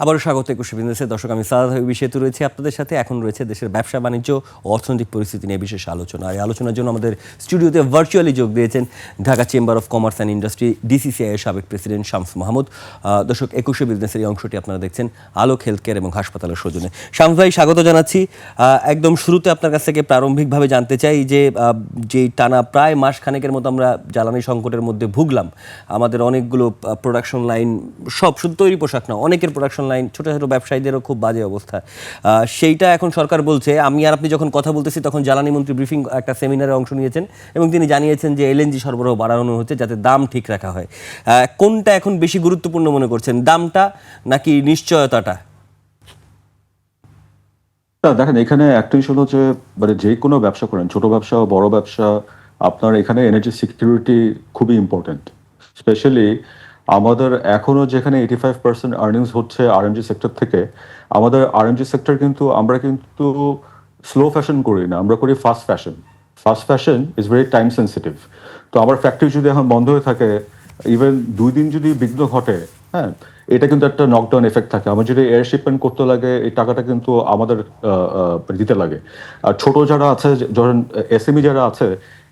আবারও স্বাগত 21 বিজনেসে। দর্শক, আমি সাদাত হাবিব সেতু রয়েছে আপনাদের সাথে। এখন রয়েছে দেশের ব্যবসা বাণিজ্য ও অর্থনৈতিক পরিস্থিতি নিয়ে বিশেষ আলোচনা। এই আলোচনার জন্য আমাদের স্টুডিওতে ভার্চুয়ালি যোগ দিয়েছেন Dhaka chamber of commerce and industry DCCI এর সাবেক প্রেসিডেন্ট শামস মাহমুদ। দর্শক, 21 বিজনেসের এই অংশটি আপনারা দেখছেন আলোক হেলথ কেয়ার এবং হাসপাতালের সৌজন্যে। শামস ভাই, স্বাগত জানাচ্ছি। একদম শুরুতে আপনার কাছ থেকে প্রারম্ভিকভাবে জানতে চাই যে টানা প্রায় মাস খানেকের মতো আমরা জ্বালানি সংকটের মধ্যে ভুগলাম। আমাদের অনেকগুলো প্রোডাকশন লাইন, সব শুধু তৈরি পোশাক না, অনেকের প্রোডাকশন লাইন, ছোটো ছোটো ব্যবসায়ীদেরও খুব বাজে অবস্থা। সেইটা এখন সরকার বলছে, আমি আর আপনি যখন কথা বলতেছি তখন জ্বালানি মন্ত্রী ব্রিফিং একটা সেমিনারে অংশ নিয়েছেন এবং তিনি জানিয়েছেন যে এলএনজি সরবরাহ বাড়ানো হচ্ছে যাতে দাম ঠিক রাখা হয়। কোনটা এখন বেশি গুরুত্বপূর্ণ মনে করছেন, দামটা নাকি নিশ্চয়তাটা? দেখেন, এখানে একটা ইস্যু হলো যে মানে যে কোনো ব্যবসা করেন, ছোট ব্যবসা বড় ব্যবসা, আপনার এখানে এনার্জি সিকিউরিটি খুবই ইম্পর্টেন্ট। স্পেশালি আমাদের এখনো যেখানে 85% আর্নিংস হচ্ছে আরএমজি সেক্টর থেকে। আমাদের আরএমজি সেক্টর কিন্তু আমরা কিন্তু স্লো ফ্যাশন করি না, আমরা করি fast fashion. Fast fashion is very time sensitive. তো আমার ফ্যাক্টরি যদি এখন বন্ধ হয়ে থাকে, ইভেন 2 দিন যদি বিঘ্ন ঘটে, হ্যাঁ, এটা কিন্তু একটা নকডাউন এফেক্ট থাকে। আমার যদি এয়ার শিপমেন্ট করতে লাগে, এই টাকাটা কিন্তু আমাদের দিতে লাগে। আর ছোট যারা আছে, ধরেন এসএমই যারা আছে,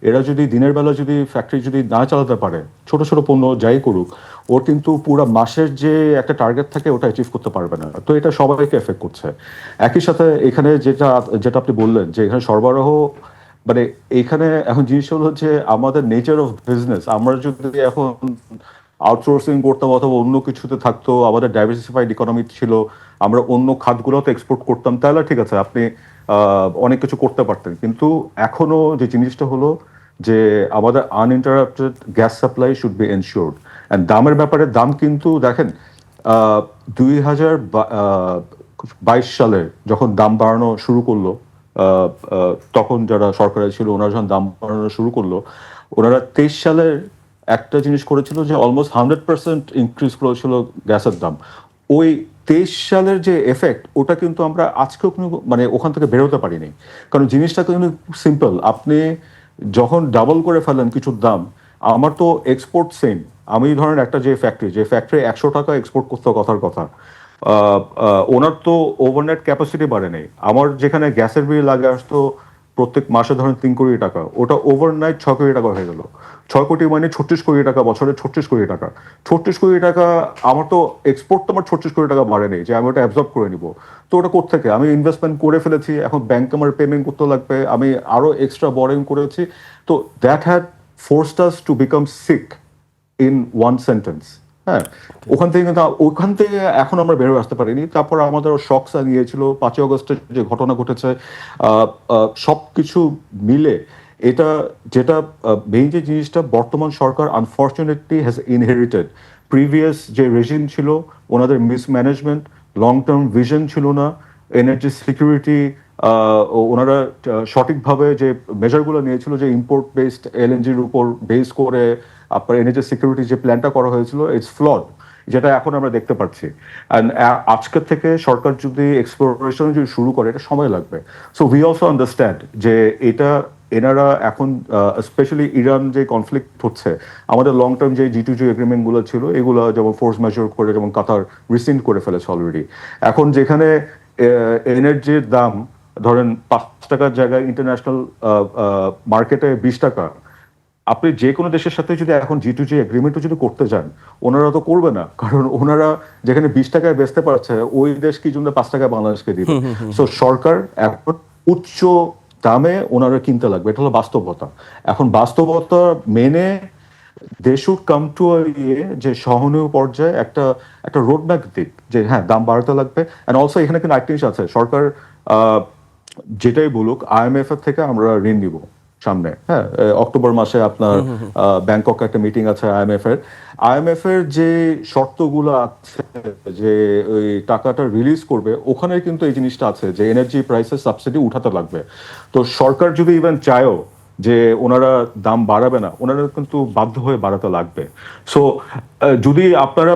এরা যদি দিনের বেলা যদি ফ্যাক্টরি যদি না চালাতে পারে, ছোট ছোট পণ্য যাই করুক, ওর কিন্তু পুরো মাসের যে একটা টার্গেট থাকে ওটা অ্যাচিভ করতে পারবে না। তো এটা সবাইকে এফেক্ট করছে। একই সাথে এখানে যেটা যেটা আপনি বললেন যে এখানে সরবরাহ, মানে এইখানে এখন জিনিস হলো যে আমাদের নেচার অফ বিজনেস, আমরা যদি এখন আউটসোর্সিং করতাম অথবা অন্য কিছুতে থাকতো, আমাদের ডাইভার্সিফাইড ইকোনমি ছিল, আমরা অন্য খাতগুলোতে এক্সপোর্ট করতাম, তাহলে ঠিক আছে, আপনি অনেক কিছু করতে পারতেন। কিন্তু এখনো যে জিনিসটা হলো যে আমাদের uninterrupted gas supply should be ensured. And দামের ব্যাপারে দাম কিন্তু দেখেন, 2022 সালে যখন দাম বাড়ানো শুরু করলো, তখন যারা সরকারে ছিল ওনারা যখন দাম বাড়ানো শুরু করলো, ওনারা 23 সালের একটা জিনিস করেছিল যে অলমোস্ট 100% ইনক্রিজ করেছিল গ্যাসের দাম। ওই 23 সালের যে এফেক্ট, ওটা কিন্তু আমরা আজকেও মানে ওখান থেকে বেরোতে পারিনি। কারণ জিনিসটা কিন্তু সিম্পল, আপনি যখন ডাবল করে ফেলেন কিছুর দাম, আমার তো এক্সপোর্ট সেম। আমি ধরেন একটা যে ফ্যাক্টরি 100 টাকা এক্সপোর্ট করতে কথার কথা, ওনার তো ওভারনাইট ক্যাপাসিটি বাড়ে নেই। আমার যেখানে গ্যাসের বিল লাগে আসতো প্রত্যেক মাসে ধরেন 3 কোটি টাকা, ওটা ওভারনাইট 6 কোটি টাকা হয়ে গেল। 6 কোটি মানে 36 কোটি টাকা, বছরে 36 কোটি টাকা। 36 কোটি টাকা, আমার তো এক্সপোর্ট তো আমার 36 কোটি টাকা বাড়ে নেই যে আমি ওটা অ্যাবজর্ব করে নিব। তো ওটা কোত্থেকে? আমি ইনভেস্টমেন্ট করে ফেলেছি, এখন ব্যাংকে আমার পেমেন্ট করতে লাগবে, আমি আরো এক্সট্রা বরিং করেছি। তো that had forced us to become sick in one sentence. হ্যাঁ, ওখান থেকে এখন আমরা বেরোয় আসতে পারিনি। তারপর আমাদের শকস গিয়েছিল 5ই আগস্টের যে ঘটনা ঘটেছে, সবকিছু মিলে এটা যেটা মেইন যে জিনিসটা, বর্তমান সরকার আনফর্চুনেটলি হ্যাজ ইনহেরিটেড প্রিভিয়াস যে রেজিম ছিল, ওনাদের মিসম্যানেজমেন্ট, লং টার্ম ভিশন ছিল না, এনার্জি সিকিউরিটি, ওনারা সঠিকভাবে যে মেজারগুলো নিয়েছিল, যে ইম্পোর্ট বেসড এলএনজির উপর বেস করে আপনার এনার্জি সিকিউরিটি যে প্ল্যানটা করা হয়েছিল, ইটস ফ্লড, যেটা এখন আমরা দেখতে পাচ্ছি। আজকের থেকে সরকার যদি এক্সপ্লোরেশন যদি শুরু করে, এটা সময় লাগবে। সো উই অলসো আন্ডারস্ট্যান্ড যে এটা এনারা এখন স্পেশালি ইরান যে কনফ্লিক্ট হচ্ছে, আমাদের লং টার্ম যে G2G এগ্রিমেন্টগুলো ছিল, এগুলো যেমন ফোর্স মেজর করে, যেমন কাতার রিসেন্ট করে ফেলেছে অলরেডি। এখন যেখানে এনার্জির দাম ধরেন 5 টাকার জায়গায় ইন্টারন্যাশনাল মার্কেটে 20 টাকা, আপনি যে কোনো দেশের সাথে যদি এখন G2G এগ্রিমেন্টও যদি করতে যান, ওনারা তো করবে না, কারণ ওনারা যেখানে 20 টাকায় বেচতে পারছে, ওই দেশ কি জন্য 5 টাকায় বাংলাদেশকে দিবে? সো সরকার এখন উচ্চ দামে ওনারা কিনতে লাগবে, এটা হলো বাস্তবতা। এখন বাস্তবতা মেনে দে শুড কাম টু যে সহনীয় পর্যায়ে একটা একটা রোডম্যাপ দিক, যে হ্যাঁ, দাম বাড়াতে লাগবে। অ্যান্ড অলসো এখানে কিন্তু একটা জিনিস আছে, সরকার যেটাই বলুক, IMF এর থেকে আমরা ঋণ নিব সামনে। হ্যাঁ, অক্টোবর মাসে আপনার ব্যাংকক একটা মিটিং আছে IMF এর যে শর্তগুলো আছে, যে ওই টাকাটা রিলিজ করবে, ওখানে কিন্তু এই জিনিসটা আছে যে এনার্জি প্রাইসের সাবসিডি উঠাতে লাগবে। তো সরকার যদি ইভেন চায়ও যে ওনারা দাম বাড়াবে না, ওনারা কিন্তু বাধ্য হয়ে বাড়াতে লাগবে। সো যদি আপনারা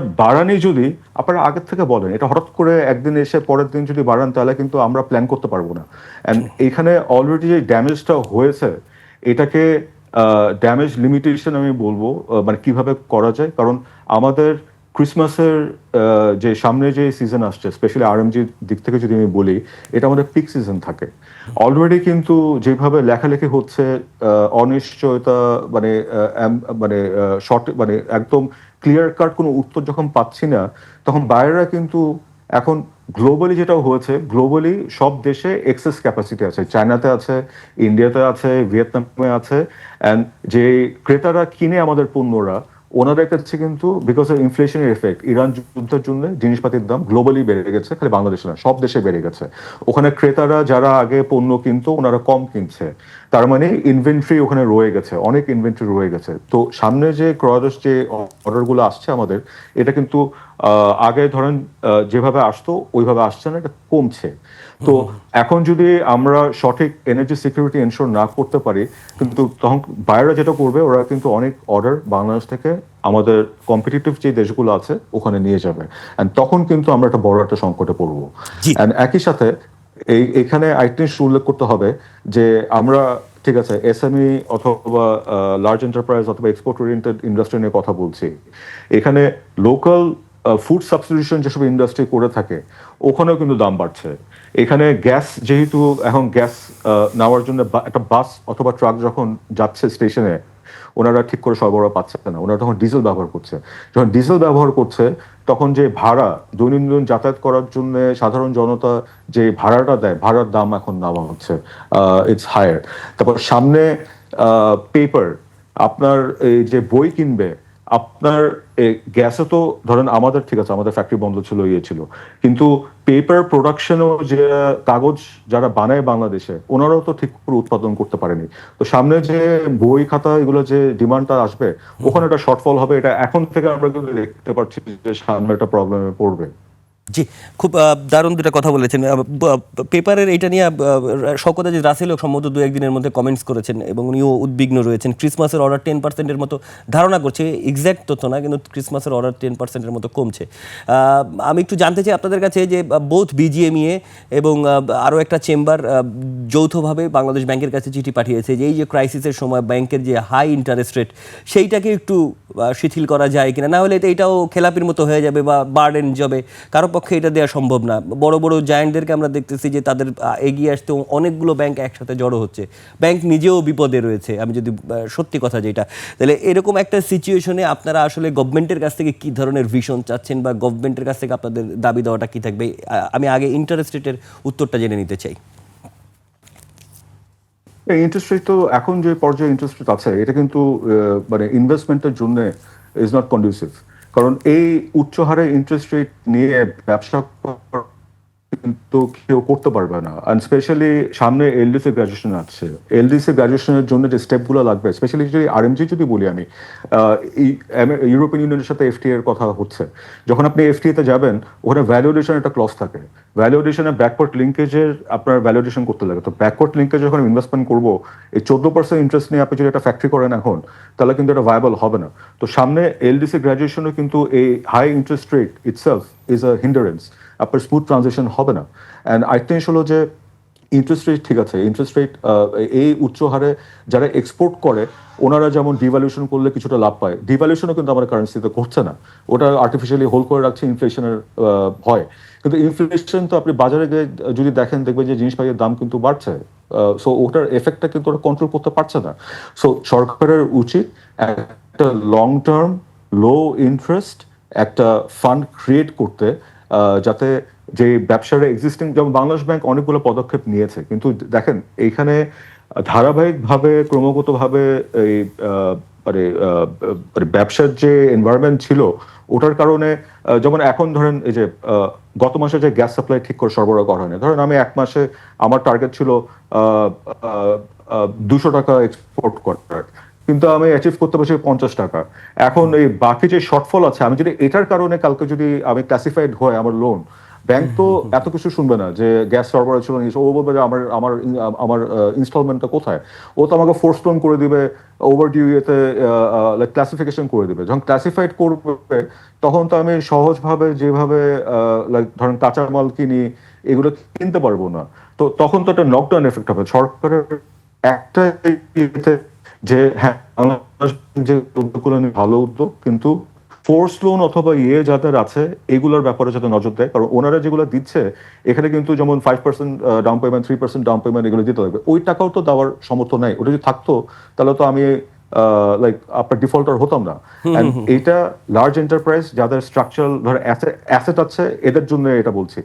যদি আপনারা আগের থেকে বলেন, এটা হঠাৎ করে একদিন এসে পরের দিন যদি বাড়ান, তাহলে কিন্তু আমরা প্ল্যান করতে পারবো না। অ্যান্ড এখানে অলরেডি যে ড্যামেজটা হয়েছে, এটাকে ড্যামেজ লিমিটেশন আমি বলবো, মানে কিভাবে করা যায়। কারণ আমাদের ক্রিসমাসের যে সামনে যে সিজন আসছে, স্পেশালি আরএমজির দিক থেকে যদি আমি বলি, এটা আমাদের পিক সিজন থাকে অলরেডি। কিন্তু যেভাবে লেখালেখি হচ্ছে, অনিশ্চয়তা, মানে মানে শর্ট, মানে একদম ক্লিয়ার কাট কোনো উত্তর যখন পাচ্ছি না, তখন বাইরেরা কিন্তু এখন গ্লোবালি যেটা হয়েছে, গ্লোবালি সব দেশে এক্সেস ক্যাপাসিটি আছে, চায়নাতে আছে, ইন্ডিয়াতে আছে, ভিয়েতনামে আছে। অ্যান্ড যে ক্রেতারা কিনে আমাদের পণ্যরা, ওনাদের কাছে কিন্তু বিকজ অফ ইনফ্লেশনের এফেক্ট, ইরান যুদ্ধের জন্য জিনিসপাতির দাম গ্লোবালি বেড়ে গেছে, খালি বাংলাদেশে না, সব দেশে বেড়ে গেছে। ওখানে ক্রেতারা যারা আগে পণ্য কিনতো ওনারা কম কিনছে, তার মানে ইনভেন্টরি ওখানে রয়ে গেছে, অনেক ইনভেন্টরি রয়ে গেছে। তো সামনে যে ক্রয়াদেশ যে অর্ডারগুলো আসছে আমাদের, এটা কিন্তু আগে ধরেন যেভাবে আসতো ওইভাবে আসছে না, এটা কমছে। তো এখন যদি আমরা সঠিক এনার্জি সিকিউরিটি এনশোর না করতে পারি, কিন্তু তখন বাইরেরা যেটা করবে, ওরা কিন্তু অনেক অর্ডার বাংলাদেশ থেকে আমাদের কম্পিটিটিভ যে দেশগুলো আছে ওখানে নিয়ে যাবে, অ্যান্ড তখন কিন্তু আমরা একটা বড় একটা সংকটে পড়বো। জি। অ্যান্ড একই সাথে এখানে আরেকটি উল্লেখ করতে হবে যে আমরা, ঠিক আছে, এসএমই অথবা লার্জ এন্টারপ্রাইজ অথবা এক্সপোর্ট ওরিয়েন্টেড ইন্ডাস্ট্রি নিয়ে কথা বলছি, এখানে লোকাল ফুড সাবস্টিটিউশন যেসব ইন্ডাস্ট্রি করে থাকে ওখানেও কিন্তু দাম বাড়ছে। এখানে গ্যাস, যেহেতু এখন গ্যাস নেওয়ার জন্য একটা বাস অথবা ট্রাক যখন যাচ্ছে স্টেশনে, ওনারা ঠিক করে সরবরাহ পাচ্ছে না, ওনারা তখন ডিজেল ব্যবহার করছে। যখন ডিজেল ব্যবহার করছে, তখন যে ভাড়া, দৈনন্দিন যাতায়াত করার জন্য সাধারণ জনতা যে ভাড়াটা দেয়, ভাড়ার দাম এখন নেওয়া হচ্ছে, ইটস হায়ার। তারপর সামনে পেপার, আপনার এই যে বই কিনবে, আপনার গ্যাসে তো ধরেন আমাদের, ঠিক আছে, আমাদের ফ্যাক্টরি বন্ধ ছিল, ছিল, কিন্তু পেপার প্রোডাকশনও যে কাগজ যারা বানায় বাংলাদেশে, ওনারাও তো ঠিক করে উৎপাদন করতে পারেনি। তো সামনে যে বই খাতা এগুলো যে ডিমান্ডটা আসবে, ওখানে একটা শর্টফল হবে, এটা এখন থেকে আমরা কিন্তু দেখতে পাচ্ছি যে সামনে একটা প্রবলেমে পড়বে। জি, খুব দারুণ দুটা কথা বলেছেন। পেপারের এইটা নিয়ে শওকত আজিজ রাসেলও সম্ভবত দু একদিনের মধ্যে কমেন্টস করেছেন এবং উনিও উদ্বিগ্ন রয়েছেন। ক্রিসমাসের অর্ডার 10%-এর মতো ধারণা করছে, এক্স্যাক্ট তথ্য না, কিন্তু ক্রিসমাসের অর্ডার 10%-এর মতো কমছে। আমি একটু জানতে চাই আপনাদের কাছে যে বোথ বিজিএমইএ এবং আরও একটা চেম্বার যৌথভাবে বাংলাদেশ ব্যাংকের কাছে চিঠি পাঠিয়েছে যে এই যে ক্রাইসিসের সময় ব্যাংকের যে হাই ইন্টারেস্ট রেট, সেইটাকে একটু শিথিল করা যায় কিনা, না হলে এটাও খেলাপির মতো হয়ে যাবে বা বার্ডেন যাবে, কারো পক্ষে এটা দেওয়া সম্ভব না। বড় বড় জায়ান্টদেরকে আমরা দেখতেছি যে তাদের এগিয়ে আসতে অনেকগুলো ব্যাংক একসাথে জড়ো হচ্ছে, ব্যাংক নিজেও বিপদে রয়েছে, আমি যদি সত্যি কথা যেটা। তাহলে এরকম একটা সিচুয়েশনে আপনারা আসলে গভর্নমেন্টের কাছ থেকে কী ধরনের ভিশন চাচ্ছেন বা গভর্নমেন্টের কাছ থেকে আপনাদের দাবি দেওয়াটা কী থাকবে? আমি আগে ইন্টারেস্ট রেটের উত্তরটা জেনে নিতে চাই। ইন্টারেস্ট রেট তো এখন যে পর্যায়ে ইন্টারেস্ট রেট আছে, এটা কিন্তু মানে ইনভেস্টমেন্টের জন্য ইজ নট কন্ডিউসিভ। কারণ এই উচ্চ হারে ইন্টারেস্ট রেট নিয়ে ব্যবসা কিন্তু কেউ করতে পারবে না। অ্যান্ড স্পেশালি সামনে এলডিসি গ্রাজুয়েশন আছে, এলডিসি গ্রাজুয়েশনের জন্য যে স্টেপগুলো লাগবে, স্পেশালি যদি আরএমজি যদি বলি আমি, ইউরোপিয়ান ইউনিয়নের সাথে এফটিএ এর কথা হচ্ছে। যখন আপনি এফটিএ তে যাবেন, ওখানে ভ্যালুয়েশন একটা ক্লজ থাকে, ভ্যালুয়েশনে ব্যাকওয়ার্ড লিঙ্কেজের আপনার ভ্যালুয়েশন করতে লাগে। তো ব্যাকওয়ার্ড লিঙ্কেজ যখন ইনভেস্টমেন্ট করবো, এই 14% ইন্টারেস্ট নিয়ে আপনি যদি একটা ফ্যাক্টরি করেন এখন, তাহলে কিন্তু এটা ভায়াবল হবে না। তো সামনে এলডিসি গ্রাজুয়েশনও কিন্তু এই high interest rate itself is a hindrance, আপনার স্মুথ ট্রানজিশন হবে না। অ্যান্ড আরেকটা জিনিস হলো যে ইন্টারেস্ট রেট, ঠিক আছে, ইন্টারেস্ট রেট এই উচ্চ হারে যারা এক্সপোর্ট করে, ওনারা যেমন ডিভ্যালুয়েশন করলে কিছুটা লাভ পায়, ডিভ্যালুয়েশনও কিন্তু আমার কারেন্সিতে করছে না, ওটা আর্টিফিশিয়ালি হোল্ড করে রাখছে ইনফ্লেশনের ভয়। কিন্তু ইনফ্লেশন তো আপনি বাজারে গিয়ে যদি দেখেন, দেখবেন যে জিনিসপাতির দাম কিন্তু বাড়ছে। সো ওটার এফেক্টটা কিন্তু ওরা কন্ট্রোল করতে পারছে না। সো সরকারের উচিত একটা লং টার্ম লো ইন্টারেস্ট একটা ফান্ড ক্রিয়েট করতে, যাতে যে ব্যবসার এক্সিস্টিং, যেমন বাংলাদেশ ব্যাংক অনেকগুলো পদক্ষেপ নিয়েছে, কিন্তু দেখেন এইখানে ধারাবাহিকভাবে ক্রমাগতভাবে এই মানে ব্যবসার যে এনভায়রনমেন্ট ছিল, ওটার কারণে যেমন এখন ধরেন এই যে গত মাসে যে গ্যাস সাপ্লাই ঠিক করে সরবরাহ করা হয়নি, ধরেন আমি এক মাসে আমার টার্গেট ছিল 200 টাকা এক্সপোর্ট করার, কিন্তু আমি অ্যাচিভ করতে পারছি 50 টাকা। এখন এই বাকি যে শর্টফল আছে, আমি যদি এটার কারণে কালকে যদি আমি ক্লাসিফাইড হয় আমার লোন, ব্যাংক তো এত কিছু শুনবে না যে গ্যাস সরবরাহ ছিল না, ও বলবে যে আমার আমার আমার ইনস্টলমেন্টটা কোথায়, ও তো আমাকে ফোর্স লোন করে দিবে, ওভার ডিউ ইয়েতে ক্লাসিফিকেশন করে দিবে। যখন ক্লাসিফাইড করবে, তখন তো আমি সহজভাবে যেভাবে ধরেন কাঁচামাল কিনি, এগুলো কিনতে পারবো না। তো তখন তো একটা নকডাউন এফেক্ট হবে সরকারের একটা ইয়েতে, যে হ্যাঁ, বাংলাদেশ যে উদ্যোগগুলো ভালো উদ্যোগ, কিন্তু ফোর্স লোন অথবা যাদের আছে এগুলোর ব্যাপারে যাতে নজর দেয়, কারণ ওনারা যেগুলো দিচ্ছে এখানে কিন্তু যেমন 5% ডাউন পেমেন্ট, 3% ডাউন পেমেন্ট এগুলো দিতে হবে, ওই টাকাও তো দেওয়ার সমর্থ নাই। ওটা যদি থাকতো তাহলে তো আমি লাইক আপনার ডিফল্টার হতাম না। অ্যান্ড এইটা লার্জ এন্টারপ্রাইজ যাদের স্ট্রাকচারাল ধর অ্যাসেট আছে এদের জন্য এটা বলছি।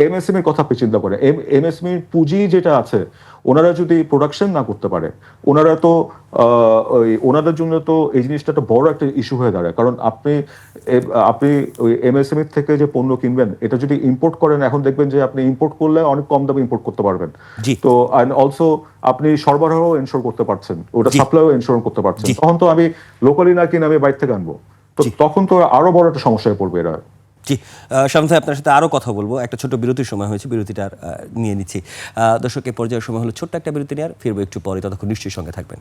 এমএসএমইর কথা আপনি চিন্তা করেন, এমএসএমইর পুঁজি যেটা আছে ওনারা যদি প্রোডাকশন না করতে পারে, ওনারা তো ওই ওনাদের জন্য তো এই জিনিসটা একটা বড় একটা ইস্যু হয়ে দাঁড়ায়। কারণ আপনি ওই এমএসএমই থেকে যে পণ্য কিনবেন এটা যদি ইম্পোর্ট করেন, এখন দেখবেন যে আপনি ইম্পোর্ট করলে অনেক কম দামে ইম্পোর্ট করতে পারবেন। জি তো অ্যান্ড অলসো আপনি সরবরাহ এনশোর করতে পারছেন, ওটা জি সাপ্লাইও এনশোর করতে পারছেন। জি তখন তো আমি লোকালি না কিনে আমি বাইরে থেকে আনবো, তো জি তখন তো আরো বড় একটা সমস্যায় পড়বে এরা। জি শামীম ভাই, আপনার সাথে আরও কথা বলবো। একটা ছোট বিরতির সময় হয়েছে, বিরতিটা নিয়ে নিচ্ছি। দর্শকের পর্যায়ের সময় হলো ছোট্ট একটা বিরতি নেওয়ার, ফিরবো একটু পরে, ততক্ষণ নিশ্চয়ই সঙ্গে থাকবেন।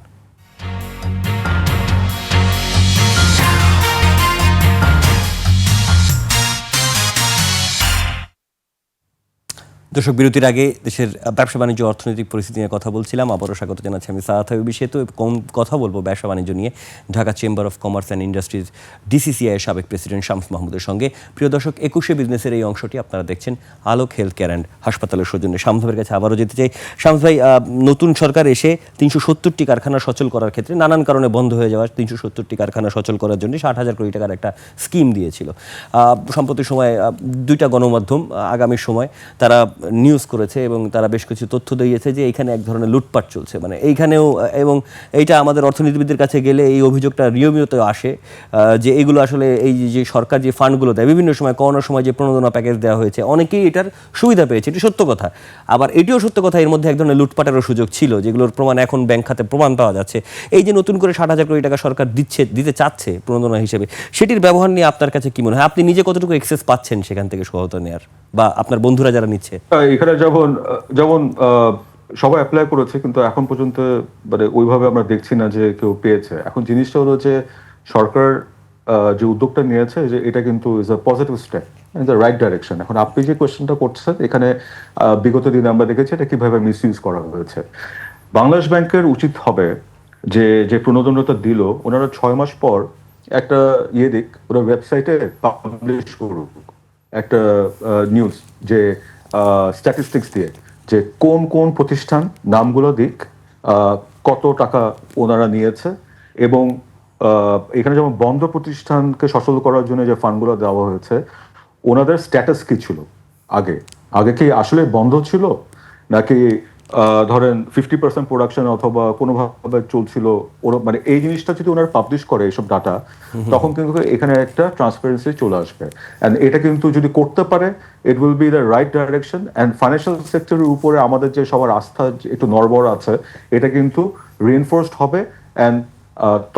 দর্শক, বিরতির আগে দেশের ব্যবসা বাণিজ্য অর্থনৈতিক পরিস্থিতি নিয়ে কথা বলছিলাম। আবারও স্বাগত জানাচ্ছি আমি সাআদ হাবিবি সেতু। কম কথা বলবো ব্যবসা বাণিজ্য নিয়ে Dhaka chamber of commerce and industries DCCI এর সাবেক প্রেসিডেন্ট শামস মাহমুদের সঙ্গে। প্রিয় দর্শক, 21শে বিজনেসের এই অংশটি আপনারা দেখছেন আলোক হেলথ কেয়ার অ্যান্ড হাসপাতালের সৌজন্যে। শামস ভাইয়ের কাছে আবারও যেতে চাই। শামস ভাই, নতুন সরকার এসে 370টি কারখানা সচল করার ক্ষেত্রে নানান কারণে বন্ধ হয়ে যাওয়া 370টি কারখানা সচল করার জন্য 60,000 কোটি টাকার একটা স্কিম দিয়েছিল। সম্প্রতি সময় দুইটা গণমাধ্যম আগামী সময় তারা নিউজ করেছে এবং তারা বেশ কিছু তথ্য দিয়েছে যে এইখানে এক ধরনের লুটপাট চলছে, মানে এইখানেও, এবং এইটা আমাদের অর্থনীতিবিদদের কাছে গেলে এই অভিযোগটা নিয়মিত আসে যে এগুলো আসলে এই যে সরকার যে ফান্ডগুলো দেয় বিভিন্ন সময়, করোনার সময় যে প্রণোদনা প্যাকেজ দেওয়া হয়েছে, অনেকেই এটার সুবিধা পেয়েছে, এটি সত্য কথা। আবার এটিও সত্য কথা, এর মধ্যে এক ধরনের লুটপাটেরও সুযোগ ছিল, যেগুলোর প্রমাণ এখন ব্যাংক খাতে প্রমাণ পাওয়া যাচ্ছে। এই যে নতুন করে 60,000 কোটি টাকা সরকার দিতে চাচ্ছে প্রণোদনা হিসেবে, সেটির ব্যবহার নিয়ে আপনার কাছে কি মনে হয়? আপনি নিজে কতটুকু এক্সেস পাচ্ছেন সেখান থেকে সহায়তা নেওয়ার, বা আপনার বন্ধুরা যারা নিচ্ছে? এখানে যেমন যেমন সবাই অ্যাপ্লাই করেছে, কিন্তু এখন পর্যন্ত মানে ওইভাবে আমরা দেখছি না যে কেউ পেয়েছে। এখন জিনিসটা হলো যে সরকার যে উদ্যোগটা নিয়েছে যে এটা কিন্তু is a positive step in the right direction. এখন আপনি যে কোয়েশ্চেনটা করছেন এখানে বিগত দিনে আমরা দেখেছি এটা কিভাবে মিস ইউজ করা হয়েছে। বাংলাদেশ ব্যাংকের উচিত হবে যে যে প্রণোদনাটা দিল ওনারা 6 মাস পর একটা দিক, ওরা ওয়েবসাইটে পাবলিশ করুক একটা নিউজ, যে স্ট্যাটিস্টিক্স দিয়ে যে কোন কোন প্রতিষ্ঠান নামগুলো দিক, কত টাকা ওনারা নিয়েছে, এবং এখানে যেমন বন্ধ প্রতিষ্ঠানকে সচল করার জন্য যে ফান্ডগুলো দেওয়া হয়েছে ওনাদের স্ট্যাটাস কি ছিল আগে, আগে কি আসলে বন্ধ ছিল নাকি ধরেন 50% প্রোডাকশন অথবা কোনোভাবে চলছিল, ওরা মানে এই জিনিসটা যদি ওনারা পাবলিশ করে এইসব ডাটা, তখন কিন্তু এখানে একটা ট্রান্সপারেন্সি চলে আসবে। অ্যান্ড এটা কিন্তু যদি করতে পারে it will be the right direction. And financial সেক্টরের উপরে আমাদের যে সবার আস্থা একটু নড়বড় আছে এটা কিন্তু রিএনফোর্সড হবে। অ্যান্ড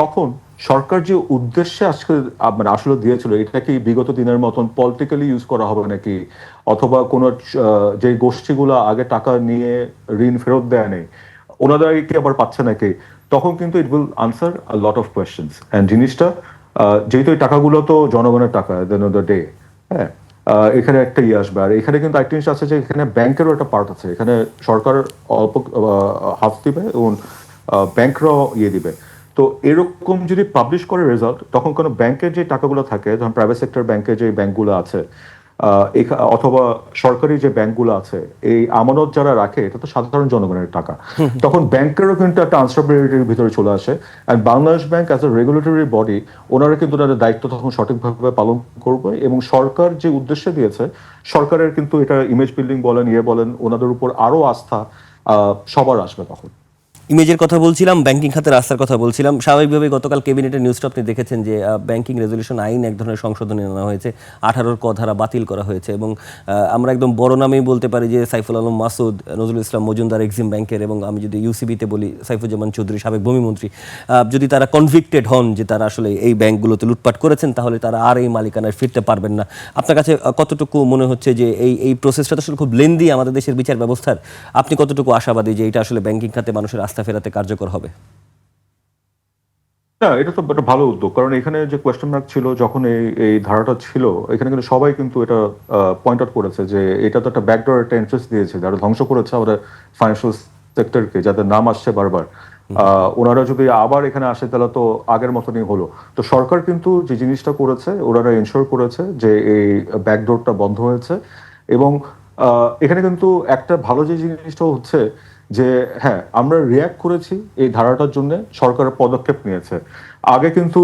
তখন সরকার যে উদ্দেশ্যে আজকে মানে আসলে দিয়েছিল এটা কি বিগত দিনের মতন পলিটিক্যালি ইউজ করা হবে নাকি, অথবা কোনো যে গোষ্ঠীগুলো আগে টাকা নিয়ে ঋণ ফেরত দেয় নেই ওনারাই কি আবার পাচ্ছে নাকি, তখন কিন্তু it will answer a lot of questions. And জিনিসটা যেহেতু এই টাকাগুলো তো জনগণের টাকা at the end of the day, হ্যাঁ, এখানে একটা আসবে। আর এখানে কিন্তু একটা জিনিস আছে যে এখানে ব্যাংকেরও একটা পার্ট আছে, এখানে সরকার অল্প হাফ দিবে এবং ব্যাংকরাও দিবে। তো এরকম যদি পাবলিশ করে রেজাল্ট, তখন কোনো ব্যাংকের যে টাকাগুলো থাকে, ধরুন প্রাইভেট সেক্টর ব্যাংকের যে ব্যাংকগুলো আছে অথবা সরকারি যে ব্যাংকগুলো আছে, এই আমানত যারা রাখে এটা তো সাধারণ জনগণের টাকা, তখন ব্যাংকেরও কিন্তু একটা আনসারেবিলিটির ভিতরে চলে আসে। And Bangladesh bank as a regulatory body ওনারা কিন্তু তাদের দায়িত্ব তখন সঠিকভাবে পালন করবে, এবং সরকার যে উদ্দেশ্যে দিয়েছে সরকারের কিন্তু এটা ইমেজ বিল্ডিং বলেন বলেন ওনাদের উপর আরো আস্থা সবার আসবে তখন। ইমেজের কথা বলছিলাম, ব্যাংকিং খাতের রাস্তার কথা বলছিলাম। স্বাভাবিকভাবে গতকাল ক্যাবিনেটের নিউজটা আপনি দেখেছেন যে ব্যাংকিং রেজলিউশন আইন এক ধরনের সংশোধনী আনা হয়েছে, 18 ক ধারা বাতিল করা হয়েছে, এবং আমরা একদম বড় নামেই বলতে পারি যে সাইফুল আলম মাসুদ, নজরুল ইসলাম মজুমদার এক্সিম ব্যাংকের, এবং আমি যদি ইউসিবিতে বলি সাইফুজ্জামান চৌধুরী সাবেক ভূমিমন্ত্রী, যদি তারা কনভিক্টেড হন যে তারা আসলে এই ব্যাংকগুলোতে লুটপাট করেছেন, তাহলে তারা আর এই মালিকানায় ফিরতে পারবেন না। আপনার কাছে কতটুকু মনে হচ্ছে যে এই প্রসেসটা তো আসলে খুব লেন্দি আমাদের দেশের বিচার ব্যবস্থার, আপনি কতটুকু আশাবাদী যে এটা আসলে ব্যাংকিং খাতে মানুষের আস্থা ফেরাতে কার্যকর হবে? না, এটা তো একটা ভালো উদ্যোগ, কারণ এখানে যে কোয়েশ্চেন মার্ক ছিল যখন এই ধারাটা ছিল, এখানে কিন্তু সবাই কিন্তু এটা পয়েন্ট আউট করেছে যে এটা তো একটা ব্যাকডোর একটা ইন্টারেস্ট দিয়েছে যারা ধ্বংস করেছে আমাদের ফাইন্যান্সিয়াল সেক্টরকে, যাদের নাম আসছে বারবার। ওনারা যদি আবার এখানে আসে তাহলে তো আগের মতনই হলো। তো সরকার কিন্তু যে জিনিসটা করেছে, ওনারা এনশোর করেছে যে এই ব্যাকডোরটা বন্ধ হয়েছে। এবং এখানে কিন্তু একটা ভালো যে জিনিসটা হচ্ছে যে হ্যাঁ, আমরা রিয়াক্ট করেছি এই ধারাটার জন্য, সরকার পদক্ষেপ নিয়েছে। আগে কিন্তু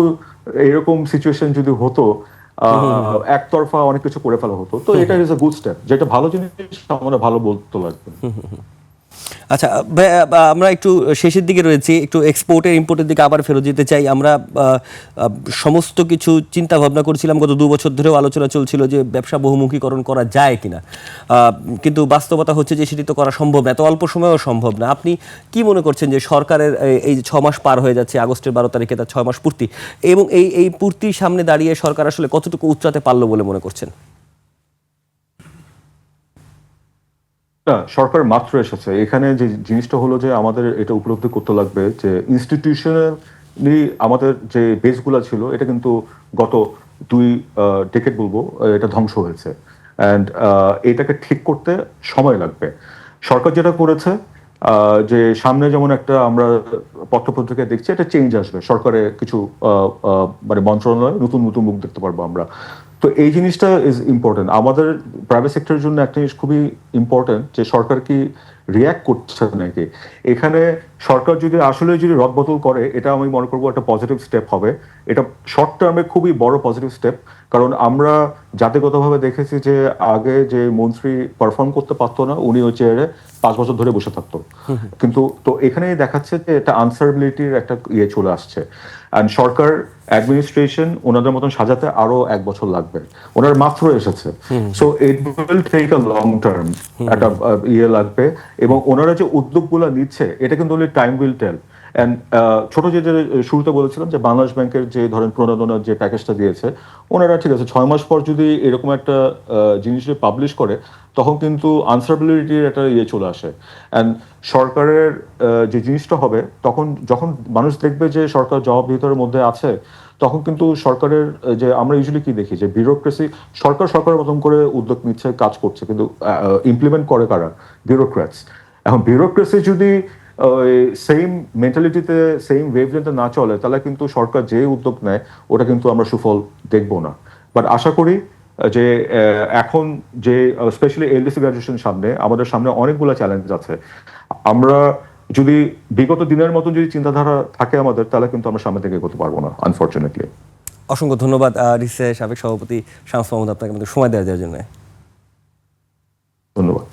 এরকম সিচুয়েশন যদি হতো, একতরফা অনেক কিছু করে ফেলা হতো। তো এটা ইজ এ গুড স্টেপ, যেটা ভালো জিনিস, আমরা ভালো বলতে লাগবে। আচ্ছা, আমরা একটু শেষের দিকে রয়েছি, একটু এক্সপোর্টের ইম্পোর্টের দিকে আবার ফেরত যেতে চাই। আমরা সমস্ত কিছু চিন্তা ভাবনা করছিলাম, গত 2 বছর ধরেও আলোচনা চলছিল যে ব্যবসা বহুমুখীকরণ করা যায় কিনা, কিন্তু বাস্তবতা হচ্ছে যে সেটি তো করা সম্ভব না, এত অল্প সময়েও সম্ভব না। আপনি কি মনে করছেন যে সরকারের এই 6 মাস পার হয়ে যাচ্ছে, আগস্টের 12 তারিখে তার 6 মাস পূর্তি, এবং এই পূর্তির সামনে দাঁড়িয়ে সরকার আসলে কতটুকু উচ্চাতে পারলো বলে মনে করছেন? না, সরকার মাত্র এসেছে এখানে। যে জিনিসটা হলো যে আমাদের এটা উপলব্ধি করতে লাগবে যে ইনস্টিটিউশনালি আমাদের যে বেসগুলো ছিল, এটা কিন্তু গত 2 ডেকেড বলবো, এটা ধ্বংস হয়েছে। অ্যান্ড এটাকে ঠিক করতে সময় লাগবে। সরকার যেটা করেছে, যে সামনে যেমন একটা আমরা পত্রপত্রিকায় দেখছি, একটা চেঞ্জ আসবে সরকারে, কিছু মানে মন্ত্রণালয়, নতুন নতুন মুখ দেখতে পারবো আমরা। তো এই জিনিসটা ইজ ইম্পর্টেন্ট আমাদের প্রাইভেট সেক্টরের জন্য। একটা জিনিস খুবই ইম্পর্টেন্ট যে সরকার কি রিয়াক্ট করছে নাকি। এখানে সরকার যদি আসলে যদি রদবদল করে, এটা আমি মনে করবো একটা পজিটিভ স্টেপ হবে। এটা শর্ট টার্মে খুবই বড় পজিটিভ স্টেপ। কারণ আমরা জাতিগতভাবে দেখেছি যে আগে যে মন্ত্রী পারফর্ম করতে পারতো না, উনি ওই চেয়ারে 5 বছর ধরে বসে থাকতো। কিন্তু তো এখানে দেখাচ্ছে যে এটা আনসারেবিলিটির একটা ইয়ে চলে আসছে। অ্যান্ড সরকার অ্যাডমিনিস্ট্রেশন ওনাদের মতন সাজাতে আরো 1 বছর লাগবে। ওনার মাত্র এসেছে, so it will take a long term, একটা ইয়ে লাগবে। এবং ওনারা যে উদ্যোগগুলো নিচ্ছে, এটা কিন্তু টাইম উইল টেল। অ্যান্ড ছোট যে শুরুতে বলেছিলাম যে বাংলাদেশ ব্যাংকের যে ধরেন প্রণোদনার যে প্যাকেজটা দিয়েছে, ওনারা ঠিক আছে 6 মাস পর যদি এরকম একটা জিনিস পাবলিশ করে, তখন কিন্তু আনসারেবিলিটির একটা ইয়ে চলে আসে। অ্যান্ড সরকারের যে জিনিসটা হবে, তখন যখন মানুষ দেখবে যে সরকার জবাবদিহিতার মধ্যে আছে, তখন কিন্তু সরকারের যে আমরা ইউজুয়ালি কি দেখি যে ব্যুরোক্রেসি, সরকারের মতন করে উদ্যোগ নিচ্ছে, কাজ করছে, কিন্তু ইমপ্লিমেন্ট করে কারা? ব্যুরোক্র্যাটস। এখন ব্যুরোক্রেসি যদি সেম মেন্টালিটিতে, সেম ওয়েভলেন্থে না চলে, তাহলে কিন্তু সরকার যে উদ্যোগ নেয়, ওটা কিন্তু আমরা সুফল দেখবো না। বাট আশা করি যে এখন যে স্পেশালি এলডিসি গ্রাজুয়েশন সামনে, আমাদের সামনে অনেকগুলো চ্যালেঞ্জ আছে। আমরা যদি বিগত দিনের মতন যদি চিন্তাধারা থাকে আমাদের, তাহলে কিন্তু আমরা সামনে থেকে এগোতে পারবো না, আনফরচুনেটলি। অসংখ্য ধন্যবাদ রিসে সাবেক সভাপতি শামস মাহমুদ, আপনাকে আমাদের সময় দেওয়ার জন্য। ধন্যবাদ।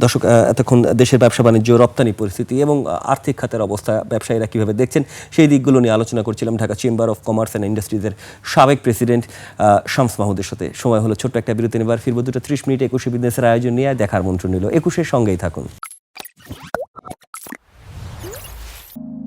দর্শক, এতক্ষণ দেশের ব্যবসা বাণিজ্য, রপ্তানি পরিস্থিতি এবং আর্থিক খাতের অবস্থা, ব্যবসায়ীরা কীভাবে দেখছেন, সেই দিকগুলো নিয়ে আলোচনা করছিলাম Dhaka chamber of commerce and ইন্ডাস্ট্রিজের সাবেক প্রেসিডেন্ট শামস মাহমুদের সাথে। সময় হলো ছোট্ট একটা বিরতি নেবার, ফিরবো 2:30 মিনিট 21 বিজনেসের আয়োজন নিয়ে। দেখার মন্ত্র নিল 21-এর সঙ্গেই থাকুন।